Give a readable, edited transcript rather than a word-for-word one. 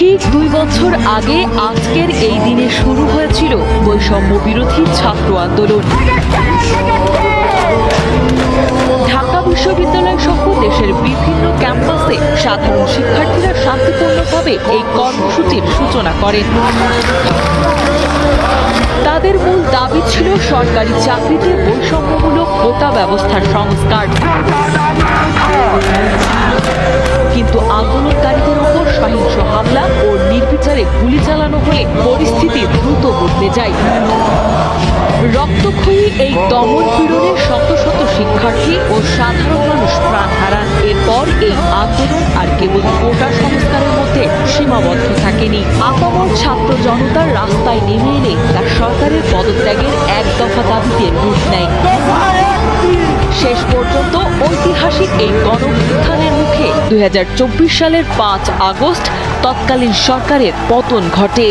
ঠিক 2 বছর আগে আজকের এই দিনে শুরু হয়েছিল বৈষম্য বিরোধী ছাত্র আন্দোলন। ঢাকা বিশ্ববিদ্যালয় সহ দেশের বিভিন্ন ক্যাম্পাসে সাধারণ শিক্ষার্থীরা শান্তিপূর্ণভাবে এই কর্মসূচির সূচনা করেন। তাদের মূল দাবি ছিল সরকারি চাকরিতে বৈষম্যমূলক কোটা ব্যবস্থার সংস্কার। কিন্তু আন্দোলনকারীদের উপর সহিংস হামলা ও নির্বিচারে গুলি চালানো হলে পরিস্থিতি দ্রুত বদলে যায়। রক্তক্ষয়ী এই দমন পীড়নে শত শত শিক্ষার্থী ও সাধারণ মানুষ প্রাণ হারান। এরপর এই আন্দোলন আর কেবল কোটা সংস্কারের মধ্যে সীমাবদ্ধ থাকেনি। আপামর ছাত্র জনতার রাস্তায় নেমে এলে তার সরকারের পদত্যাগের এক দফা দাবিতে রূপ নেয়। শেষ পর্যন্ত ঐতিহাসিক এই গণঅভ্যুত্থানের মুখে 2024 সালের 5 আগস্ট তৎকালীন সরকারের পতন ঘটে।